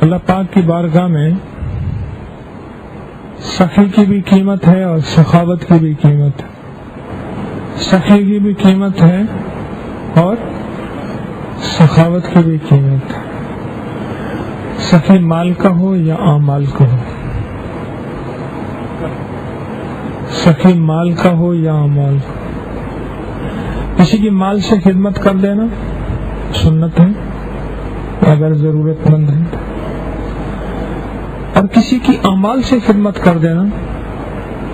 اللہ پاک کی بارگاہ میں سخی کی بھی قیمت ہے اور سخاوت کی بھی قیمت ہے. سخی کی بھی قیمت ہے اور سخاوت کی بھی قیمت ہے. سخی مال کا ہو یا اعمال کا ہو، سخی مال کا ہو یا اعمال کا. کسی کی مال سے خدمت کر دینا سنت ہے اگر ضرورت مند ہے، اور کسی کی اعمال سے خدمت کر دینا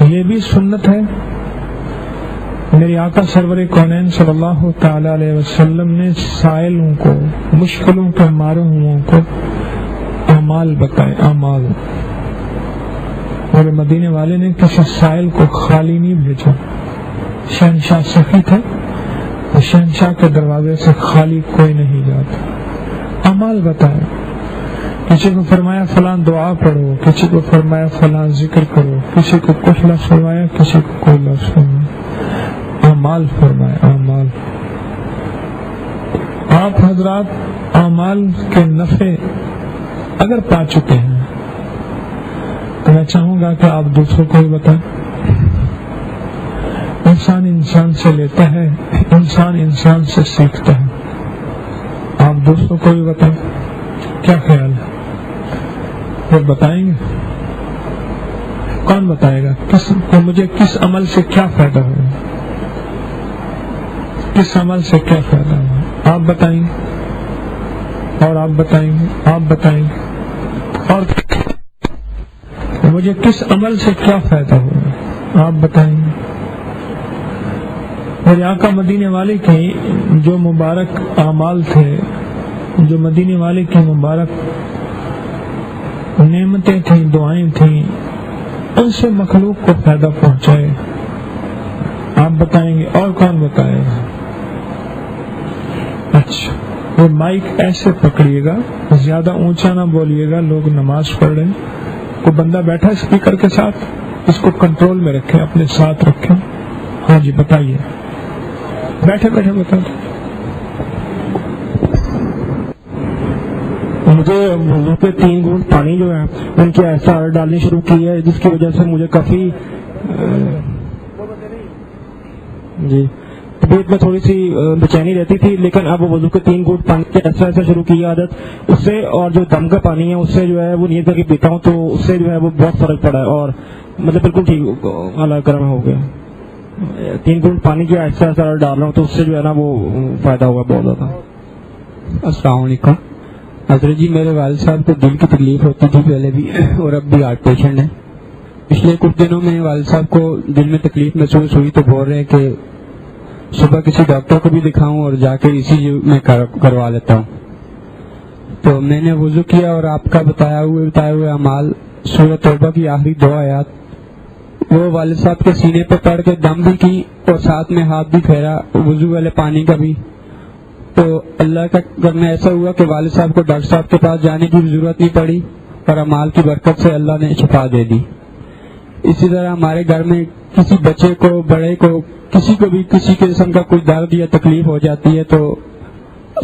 یہ بھی سنت ہے. میرے آقا سرور کونین صلی اللہ تعالی علیہ وسلم نے سائلوں کو، مشکلوں کے مارے ہوں کو اعمال بتائے. اعمال اور مدینے والے نے کسی سائل کو خالی نہیں بھیجا. شہنشاہ سخی تھے، شہنشاہ کے دروازے سے خالی کوئی نہیں جاتا. اعمال بتائے. کسی کو فرمایا فلاں دعا پڑھو، کسی کو فرمایا فلاں ذکر کرو، کسی کو کچھ لفظ فرمایا، کسی کو کوئی لفظ فرمایا. اعمال فرمایا. اعمال. آپ حضرات اعمال کے نفع اگر پا چکے ہیں تو میں چاہوں گا کہ آپ دوسروں کو بھی بتائیں. انسان انسان سے لیتا ہے، انسان انسان سے سیکھتا ہے. آپ دوسروں کو بھی بتائیں. کیا خیال ہے؟ وہ بتائیں گے؟ کون بتائے گا مجھے کس عمل سے کیا فائدہ ہوا، کس عمل سے کیا فائدہ ہوا؟ آپ بتائیں گے اور آپ بتائیں گے، آپ بتائیں گے. اور مجھے کس عمل سے کیا فائدہ ہوا آپ بتائیں گے. میرے آقا مدینے والے کی جو مبارک اعمال تھے، جو مدینے والے کی مبارک نعمتیں تھیں، دعائیں تھیں، ان سے مخلوق کو فائدہ پہنچائے. آپ بتائیں گے اور کون بتائے گا؟ اچھا، وہ مائک ایسے پکڑیے گا، زیادہ اونچا نہ بولیے گا، لوگ نماز پڑھ رہے ہیں. کوئی بندہ بیٹھا اسپیکر کے ساتھ، اس کو کنٹرول میں رکھیں، اپنے ساتھ رکھیں. ہاں جی بتائیے، بیٹھے بیٹھے بتائیے. مجھے وضو کے 3 گھونٹ پانی جو ہے ان کی ایسا ڈالنی شروع کی ہے، جس کی وجہ سے مجھے کافی طبیعت میں تھوڑی سی بے-چینی رہتی تھی، لیکن اب وضو کے 3 گھونٹ پانی کی ایسا شروع کی عادت اس سے، اور جو دم کا پانی ہے اس سے جو ہے وہ نیت کر کے پیتا ہوں، تو اس سے جو ہے وہ بہت فرق پڑا ہے اور مطلب بالکل ٹھیک اللہ کرم ہو گیا. 3 گھونٹ پانی کی ایسا ڈال رہا ہوں تو اس سے جو ہے نا وہ فائدہ ہوا بہت زیادہ. السلام علیکم حضرت جی. میرے والد صاحب کو دل کی تکلیف ہوتی تھی پہلے بھی اور اب بھی ہارٹ پیشنٹ ہیں. پچھلے کچھ دنوں میں والد صاحب کو دل میں تکلیف محسوس ہوئی تو بول رہے ہیں کہ صبح کسی ڈاکٹر کو بھی دکھاؤں اور جا کے اسی میں کروا لیتا ہوں. تو میں نے وضو کیا اور آپ کا بتائے ہوئے اعمال سورۃ توبہ کی آخری 2 آیات وہ والد صاحب کے سینے پہ پڑھ کے دم بھی کی اور ساتھ میں ہاتھ بھی پھیرا وضو والے پانی کا بھی. تو اللہ کا کرنا ایسا ہوا کہ والد صاحب کو ڈاکٹر صاحب کے پاس جانے کی ضرورت نہیں پڑی اور اعمال کی برکت سے اللہ نے شفا دے دی. اسی طرح ہمارے گھر میں کسی بچے کو، بڑے کو، کسی کو بھی کسی قسم کا کوئی درد یا تکلیف ہو جاتی ہے تو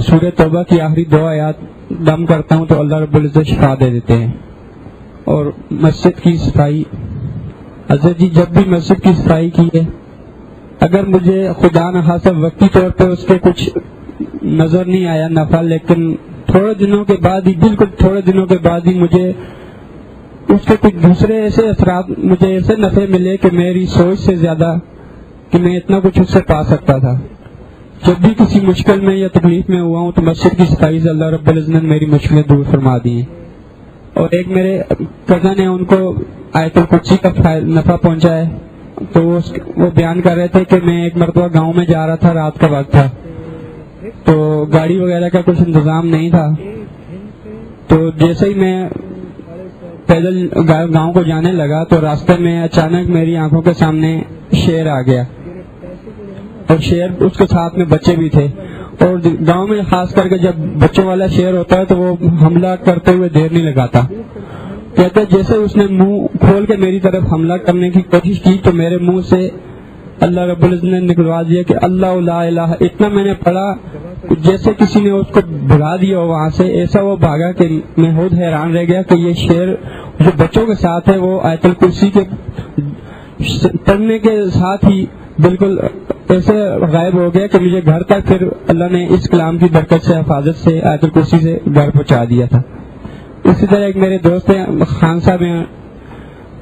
سورۃ توبہ کی آخری 2 آیات دم کرتا ہوں تو اللہ رب العزت شفا دے دیتے ہیں. اور مسجد کی صفائی، حضرت جی جب بھی مسجد کی صفائی کی ہے، اگر مجھے خدا نخواستہ وقتی طور پہ اس کے کچھ نظر نہیں آیا نفع، لیکن تھوڑے دنوں کے بعد ہی، بالکل تھوڑے دنوں کے بعد ہی مجھے اس کے کچھ دوسرے ایسے اثرات، مجھے ایسے نفع ملے کہ میری سوچ سے زیادہ کہ میں اتنا کچھ اس سے پا سکتا تھا. جب بھی کسی مشکل میں یا تکلیف میں ہوا ہوں تو مسجد کی صفائی سے اللہ رب العزت نے میری مشکلیں دور فرما دی ہیں. اور ایک میرے کزن ہیں، ان کو آیت الکرسی کا نفع پہنچا ہے، تو وہ بیان کر رہے تھے کہ میں ایک مرتبہ گاؤں میں جا رہا تھا، رات کا وقت تھا، تو گاڑی وغیرہ کا کچھ انتظام نہیں تھا. تو جیسے ہی میں پیدل گاؤں کو جانے لگا تو راستے میں اچانک میری آنکھوں کے سامنے شیر آ گیا، اور شیر اس کے ساتھ میں بچے بھی تھے. اور گاؤں میں خاص کر کے جب بچوں والا شیر ہوتا ہے تو وہ حملہ کرتے ہوئے دیر نہیں لگاتا. کہتے جیسے اس نے منہ کھول کے میری طرف حملہ کرنے کی کوشش کی تو میرے منہ سے اللہ رب العزت نے نکلوا دیا کہ اللہ لا الہ. اتنا میں نے پڑھا جیسے کسی نے اس کو بھگا دیا ہو وہاں سے، ایسا وہ بھاگا کہ میں خود حیران رہ گیا کہ یہ شعر جو بچوں کے ساتھ ہے وہ آیت الکرسی کے پڑھنے کے ساتھ ہی بالکل ایسے غائب ہو گیا کہ مجھے گھر تک پھر اللہ نے اس کلام کی برکت سے، حفاظت سے، آیت الکرسی سے گھر پہنچا دیا تھا۔ اسی طرح ایک میرے دوست ہیں خان صاحب ہیں،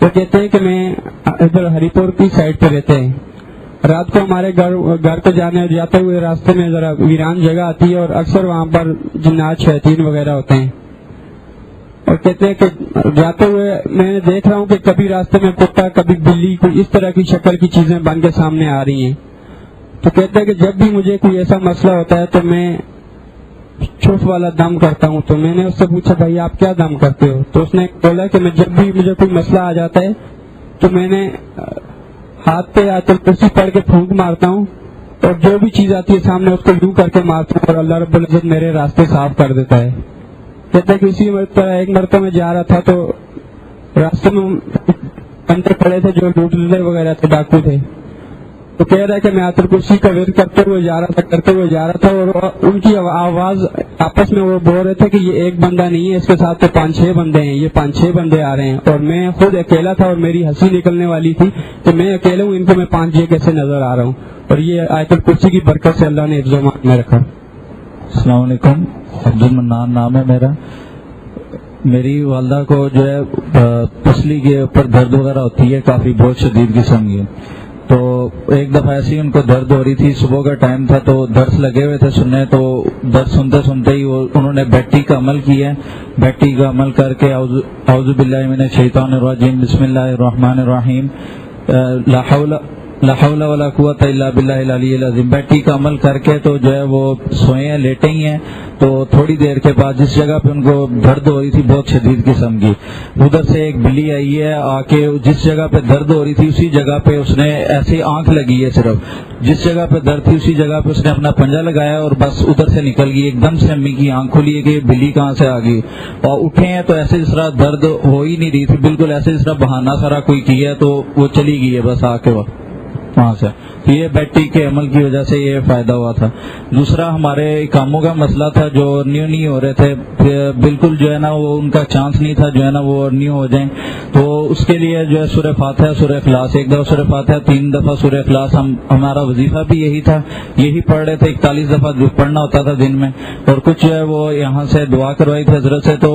وہ کہتے ہیں کہ میں ادھر ہری پور کی سائڈ پہ رہتے ہیں، رات کو ہمارے گھر پہ جاتے ہوئے راستے میں ذرا ویران جگہ آتی ہے اور اکثر وہاں پر جنات شیاطین وغیرہ ہوتے ہیں، اور کہتے ہیں کہ جاتے ہوئے میں نے دیکھ رہا ہوں کہ کبھی راستے میں کتا، کبھی بلی، کوئی اس طرح کی شکل کی چیزیں بن کے سامنے آ رہی ہیں۔ تو کہتے ہیں کہ جب بھی مجھے کوئی ایسا مسئلہ ہوتا ہے تو میں چھوٹ والا دم کرتا ہوں۔ تو میں نے اس سے پوچھا بھائی آپ کیا دم کرتے ہو؟ تو اس نے بولا کہ میں جب بھی مجھے کوئی مسئلہ آ جاتا ہے تو میں نے ہاتھ پہ آیت الکرسی پڑھ کے پھونک مارتا ہوں، اور جو بھی چیز آتی ہے سامنے اس کو یوں کر کے مارتا ہوں اور اللہ رب العزت میرے راستے صاف کر دیتا ہے۔ کہتا ہے کہ اسی طرح ایک مرتبہ میں جا رہا تھا تو راستے میں بندے کھڑے تھے جو لوٹنے وغیرہ تھے، ڈاکو تھے، تو کہہ رہا ہے کہ میں آیت الکرسی کا ورد کرتے ہوئے جا رہا تھا اور ان کی آواز آپس میں وہ بول رہے تھے کہ یہ ایک بندہ نہیں ہے، اس کے ساتھ تو 5-6 بندے ہیں، یہ 5-6 بندے آ رہے ہیں، اور میں خود اکیلا تھا اور میری ہنسی نکلنے والی تھی کہ میں اکیلا ہوں، ان کو میں 5-6 کیسے نظر آ رہا ہوں، اور یہ آیت الکرسی کی برکت سے اللہ نے حفظ و امان میں رکھا۔ السلام علیکم، عبد المنان نام ہے میرا۔ میری والدہ کو جو ہے پسلی کے اوپر درد وغیرہ ہوتی ہے، کافی بہت شدید قسم کی، تو ایک دفعہ ایسی ان کو درد ہو رہی تھی، صبح کا ٹائم تھا تو درس لگے ہوئے تھے سننے، تو درس سنتے سنتے ہی انہوں نے بیٹی کا عمل کیا، بیٹی کا عمل کر کے اعوذ باللہ من الشیطان الرجیم بسم اللہ الرحمن الرحیم لا حول ولا قوت الا باللہ العلی العظیم، بیٹی کا عمل کر کے تو جو ہے وہ سوئے ہیں، لیٹے ہی ہیں، تو تھوڑی دیر کے بعد جس جگہ پہ ان کو درد ہو رہی تھی بہت شدید قسم کی، ادھر سے ایک بلی آئی ہے، آ کے جس جگہ پہ درد ہو رہی تھی اسی جگہ پہ اس نے ایسی آنکھ لگی ہے، صرف جس جگہ پہ درد تھی اسی جگہ پہ اس نے اپنا پنجہ لگایا اور بس ادھر سے نکل گئی، ایک دم سے امی کی آنکھ کھلی ہے کہ یہ بلی کہاں سے آ گئی، اور اٹھے ہیں تو ایسے جس طرح درد ہو ہی نہیں رہی تھی، بالکل ایسے جس طرح بہانہ سارا کوئی کیا تو وہ چلی گئی ہے بس آ کے وہاں سے۔ یہ بیٹی کے عمل کی وجہ سے یہ فائدہ ہوا تھا۔ دوسرا ہمارے کاموں کا مسئلہ تھا جو ارنیو نہیں ہو رہے تھے، بالکل جو ہے نا وہ ان کا چانس نہیں تھا جو ہے نا وہ ارنیو ہو جائیں، تو اس کے لیے جو ہے سورہ فاتحہ، سورہ اخلاص، ایک دفعہ سورہ فاتحہ، 3 دفعہ سورہ اخلاص، ہمارا وظیفہ بھی یہی تھا، یہی پڑھ رہے تھے، 41 دفعہ جو پڑھنا ہوتا تھا دن میں، اور کچھ جو ہے وہ یہاں سے دعا کروائی تھی حضرت سے، تو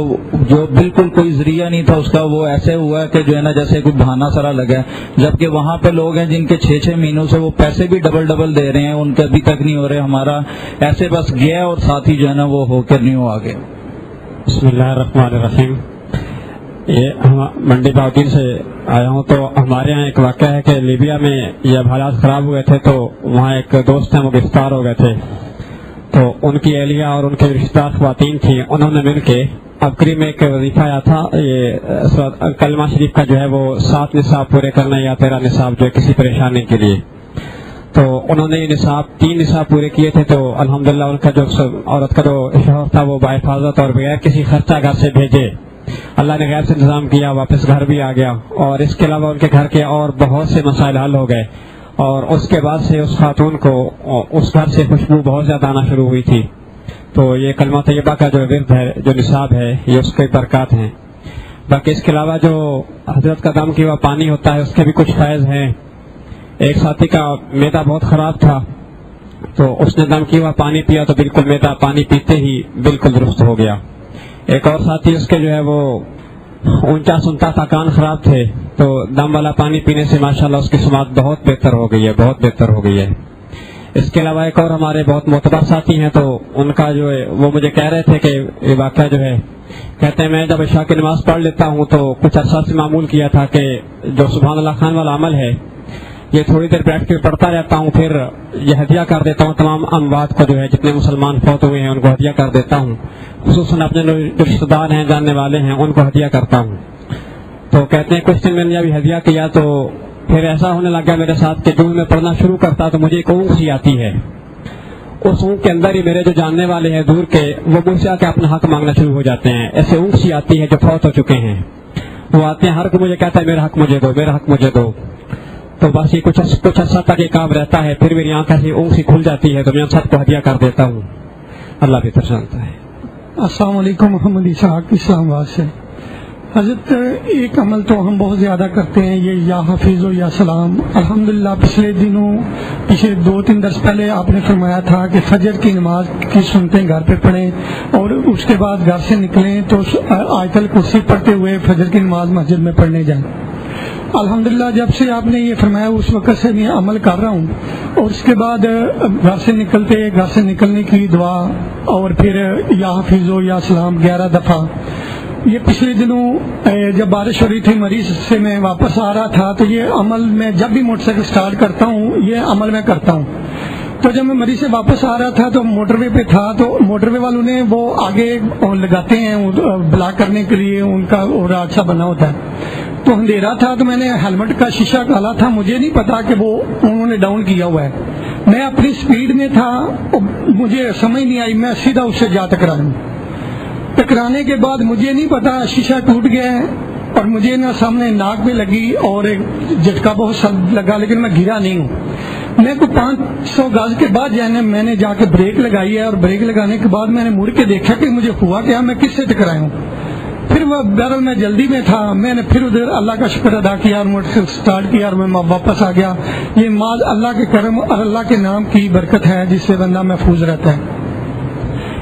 جو بالکل کوئی ذریعہ نہیں تھا اس کا، وہ ایسے ہوا کہ جو ہے نا جیسے کوئی بہانہ سارا لگا ہے، جبکہ وہاں پہ لوگ ہیں جن کے 6 مہینوں سے وہ پیسے بھی ڈبل دے رہے ہیں، ان کے ابھی تک نہیں ہو رہے، ہمارا ایسے بس گیا اور ساتھ ہی جو ہے نا وہ ہو کر نہیں ہو آگے۔ بسم اللہ الرحمن الرحیم۔ یہ منڈی باؤدین سے آیا ہوں، تو ہمارے یہاں ایک واقعہ ہے کہ لیبیا میں جب حالات خراب ہوئے تھے تو وہاں ایک دوست ہیں وہ گرفتار ہو گئے تھے، تو ان کی اہلیہ اور ان کے رشتہ دار خواتین تھیں، انہوں نے مل کے ابکری میں ایک وظیفہ آیا تھا، یہ کلمہ شریف کا جو ہے وہ 7 نصاب پورے کرنا یا 13 نصاب جو ہے کسی پریشانی کے لیے، تو انہوں نے یہ 3 نصاب پورے کیے تھے، تو الحمدللہ ان کا جو عورت کا جو شوہر تھا وہ باحفاظت اور بغیر کسی خرچہ گھر سے بھیجے، اللہ نے غیر سے انتظام کیا، واپس گھر بھی آ گیا، اور اس کے علاوہ ان کے گھر کے اور بہت سے مسائل حل ہو گئے، اور اس کے بعد سے اس خاتون کو اس گھر سے خوشبو بہت زیادہ آنا شروع ہوئی تھی۔ تو یہ کلمہ طیبہ کا جو ورد ہے، جو نصاب ہے، یہ اس کے برکات ہیں۔ باقی اس کے علاوہ جو حضرت کا دم کیا ہوا پانی ہوتا ہے اس کے بھی کچھ فائز ہیں۔ ایک ساتھی کا میدا بہت خراب تھا، تو اس نے دم کیا ہوا پانی پیا تو بالکل میدا پانی پیتے ہی بالکل درست ہو گیا۔ ایک اور ساتھی اس کے جو ہے وہ اونچا سنتا تھا، کان خراب تھے، تو دم والا پانی پینے سے ماشاءاللہ اس کی سماعت بہت بہتر ہو گئی ہے، بہت بہتر ہو گئی ہے۔ اس کے علاوہ ایک اور ہمارے بہت معتبر ساتھی ہیں، تو ان کا جو ہے وہ مجھے کہہ رہے تھے کہ یہ واقعہ جو ہے، کہتے ہیں میں جب عشاء کی نماز پڑھ لیتا ہوں تو کچھ عرصہ سے معمول کیا تھا کہ جو سبحان اللہ خان والا عمل ہے یہ تھوڑی دیر بیٹھ کے پڑھتا رہتا ہوں، پھر یہ ہدیہ کر دیتا ہوں تمام اموات کو، جو ہے جتنے مسلمان فوت ہوئے ہیں ان کو ہدیہ کر دیتا ہوں، خصوصاً اپنے جو رشتہ دار ہیں، جاننے والے ہیں، ان کو ہدیہ کرتا ہوں۔ تو کہتے ہیں کچھ دن میں نے جب ہدیہ کیا تو پھر ایسا ہونے لگا میرے ساتھ کہ جو میں پڑھنا شروع کرتا تو مجھے ایک اونگ سی آتی ہے، اس اونگ کے اندر ہی میرے جو جاننے والے ہیں دور کے، وہ مجھ سے آ کے اپنا حق مانگنا شروع ہو جاتے ہیں۔ ایسے اونگ سی آتی ہے جو فوت ہو چکے ہیں، وہ آتے ہیں، ہر کوئی مجھے کہتا ہے میرا حق مجھے دو، میرا حق مجھے دو۔ تو بس یہ کچھ عرصہ تک یہ کام رہتا ہے، پھر میری آنکھ ایسی اونگ سی کھل جاتی ہے تو میں سب کو ہدیہ کر دیتا ہوں۔ اللہ بہتر جانتا ہے. السلام علیکم. محمد اسحاق اسلام آباد سے. حضرت ایک عمل تو ہم بہت زیادہ کرتے ہیں، یہ یا حفیظ و یا سلام. الحمدللہ پچھلے 2-3 درس پہلے آپ نے فرمایا تھا کہ فجر کی نماز کی سنتیں گھر پہ پڑھیں اور اس کے بعد گھر سے نکلیں تو آیت الکرسی پڑھتے ہوئے فجر کی نماز مسجد میں پڑھنے جائیں. الحمدللہ جب سے آپ نے یہ فرمایا اس وقت سے میں عمل کر رہا ہوں، اور اس کے بعد گھر سے نکلنے کی دعا اور پھر یا حفیظ و یا سلام 11 دفعہ. یہ پچھلے دنوں جب بارش ہو رہی تھی مریض سے میں واپس آ رہا تھا تو یہ عمل میں جب بھی موٹر سائیکل سٹارٹ کرتا ہوں یہ عمل میں کرتا ہوں. تو جب میں مریض سے واپس آ رہا تھا تو موٹر وے پہ تھا، تو موٹر وے والوں نے وہ آگے لگاتے ہیں بلاک کرنے کے لیے، ان کا راستہ بنا ہوتا ہے. تو اندھیرا تھا تو میں نے ہیلمٹ کا شیشہ کالا تھا، مجھے نہیں پتا کہ وہ انہوں نے ڈاؤن کیا ہوا ہے. میں اپنی سپیڈ میں تھا، مجھے سمجھ نہیں آئی، میں سیدھا اس سے جا ٹکرانے کے بعد مجھے نہیں پتا شیشہ ٹوٹ گیا ہے اور مجھے نا سامنے ناک میں لگی اور ایک جھٹکا بہت سخت لگا، لیکن میں گرا نہیں ہوں. میں کو 500 گز کے بعد میں نے جا کے بریک لگائی ہے، اور بریک لگانے کے بعد میں نے مڑ کے دیکھا کہ مجھے ہوا کیا، میں کس سے ٹکرایا ہوں. پھر وہ بہرحال میں جلدی میں تھا، میں نے پھر ادھر اللہ کا شکر ادا کیا اور موٹر سائیکل سٹارٹ کیا اور میں واپس آ گیا. یہ ماض اللہ کے کرم اور اللہ کے نام کی برکت ہے جس سے بندہ محفوظ رہتا ہے.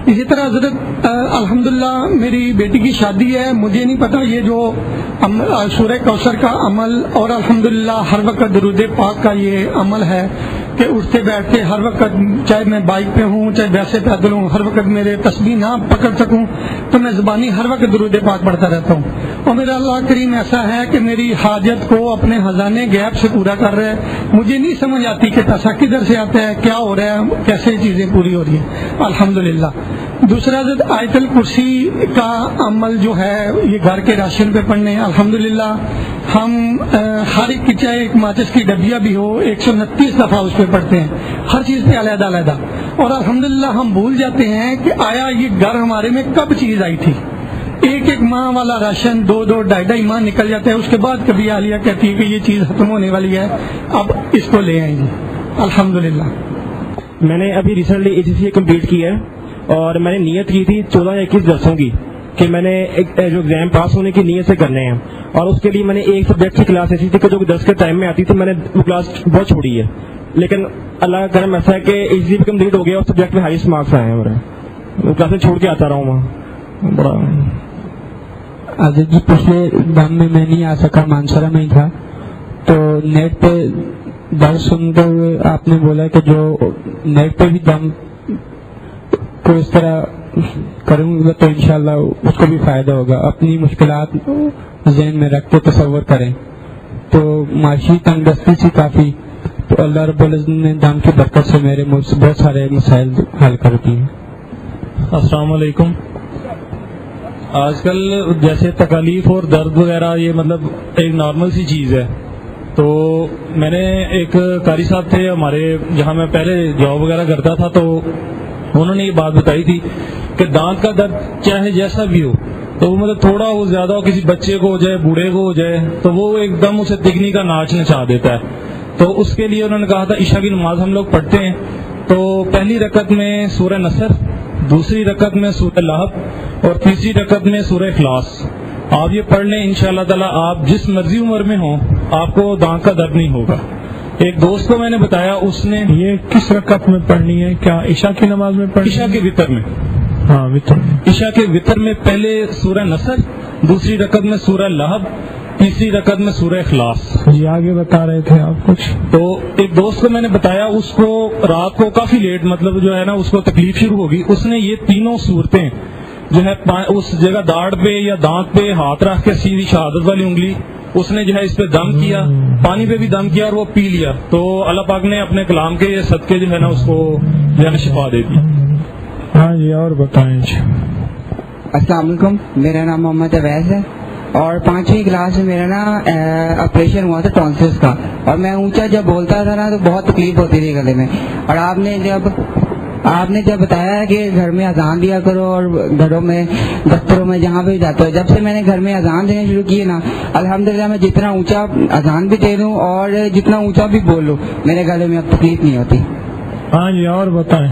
اسی طرح حضرت الحمدللہ میری بیٹی کی شادی ہے، مجھے نہیں پتا یہ جو سورہ کوثر کا عمل اور الحمدللہ ہر وقت درود پاک کا یہ عمل ہے کہ اٹھتے بیٹھتے ہر وقت، چاہے میں بائک پہ ہوں چاہے ویسے پیدل ہوں، ہر وقت میرے تسبیح نہ پکڑ سکوں تو میں زبانی ہر وقت درود پاک پڑھتا رہتا ہوں. اور میرا اللہ کریم ایسا ہے کہ میری حاجت کو اپنے خزانے غیب سے پورا کر رہا ہے. مجھے نہیں سمجھ آتی کہ پیسہ کدھر سے آتا ہے، کیا ہو رہا ہے، کیسے چیزیں پوری ہو رہی ہیں الحمدللہ. دوسرا آیت الکرسی کا عمل جو ہے یہ گھر کے راشن پہ پڑھنے، الحمدللہ ہم ہر ایک کی چاہے ایک ماچس کی ڈبیا بھی ہو 129 دفعہ اس پہ پڑھتے ہیں، ہر چیز پہ علیحدہ علیحدہ. اور الحمدللہ ہم بھول جاتے ہیں کہ آیا یہ گھر ہمارے میں کب چیز آئی تھی. ایک ماہ والا راشن 2 ڈھائی ماہ نکل جاتا ہے، اس کے بعد کبھی عالیہ کہتی ہے کہ یہ چیز ختم ہونے والی ہے، اب اس کو لے آئیں گے الحمدللہ. میں نے ابھی ریسنٹلی ACCA کمپلیٹ کی ہے اور میں نے نیت کی تھی 14 یا 21 درسوں کی کہ میں نے جو ایگزام پاس ہونے کی نیت سے کرنے ہیں، اور اس کے لیے میں نے ایک سبجیکٹ کی کلاس ایسی تھی کہ جو 10 کے ٹائم میں آتی تھی، میں نے وہ کلاس بہت چھوڑی ہے. لیکن اللہ کا کرم ایسا ہے کہ ACCA بھی کمپلیٹ ہو گیا اور سبجیکٹ میں ہائیسٹ مارکس آئے ہیں میرے. وہ کلاسیں چھوڑ کے آتا رہا ہوں وہاں بڑا. جی پچھلے دم میں نہیں آ سکا، مانسرا میں ہی تھا، تو نیٹ پہ درس سنتے ہوئے آپ نے بولا کہ جو نیٹ پہ بھی دم کو اس طرح کروں گا تو انشاءاللہ اس کو بھی فائدہ ہوگا. اپنی مشکلات ذہن میں رکھ کے تصور کریں. تو معاشی تنگ دستی سی کافی، تو اللہ رب العزت نے دم کی برکت سے میرے بہت سارے مسائل حل کر دیے. السلام علیکم. آج کل جیسے تکالیف اور درد وغیرہ یہ مطلب ایک نارمل سی چیز ہے. تو میں نے ایک قاری صاحب تھے ہمارے جہاں میں پہلے جاب وغیرہ کرتا تھا، تو انہوں نے یہ بات بتائی تھی کہ دانت کا درد چاہے جیسا بھی ہو تو وہ مطلب تھوڑا ہو زیادہ ہو، کسی بچے کو ہو جائے بوڑھے کو ہو جائے تو وہ ایک دم اسے تگنی کا ناچ نچا دیتا ہے. تو اس کے لیے انہوں نے کہا تھا عشاء کی نماز ہم لوگ پڑھتے ہیں تو پہلی رکعت میں سورہ نصر، دوسری رکعت میں سورہ لہب اور تیسری رکعت میں سورہ اخلاص. آپ یہ پڑھ لیں انشاءاللہ تعالی، آپ جس مرضی عمر میں ہوں آپ کو دانت کا درد نہیں ہوگا. ایک دوست کو میں نے بتایا، اس نے یہ کس رکعت میں پڑھنی ہے؟ کیا عشاء کی نماز میں پڑھنی؟ عشاء کے وتر میں. ہاں وتر میں. عشاء کے وتر میں پہلے سورہ نصر، دوسری رکعت میں سورہ لہب، تیسری رکعت میں سورہ اخلاص. جی آگے بتا رہے تھے آپ کچھ. تو ایک دوست کو میں نے بتایا، اس کو رات کو کافی لیٹ مطلب جو ہے نا اس کو تکلیف شروع ہوگی. اس نے یہ تینوں صورتیں جو ہے اس جگہ داڑھ پہ یا دانت پہ ہاتھ رکھ کے سیدھی شہادت والی انگلی اس نے جو ہے اس پہ دم کیا، پانی پہ بھی دم کیا اور وہ پی لیا. تو اللہ پاک نے اپنے کلام کے صدقے جو ہے نا اس کو جو ہے نا شفا دے دی. ہاں جی اور بتائیں. السلام علیکم، میرا نام محمد اویس ہے اور 5ویں کلاس میں میرا نا آپریشن ہوا تھا ٹونسلس کا، اور میں اونچا جب بولتا تھا نا تو بہت تکلیف ہوتی تھی گلے میں. اور آپ نے جب بتایا کہ گھر میں اذان دیا کرو اور گھروں میں دفتروں میں جہاں بھی جاتے ہو، جب سے میں نے گھر میں اذان دینے شروع کیے نا الحمدللہ میں جتنا اونچا اذان بھی دے لوں اور جتنا اونچا بھی بول لوں میرے گلے میں اب تکلیف نہیں ہوتی. ہاں جی اور بتائیں.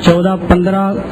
14-15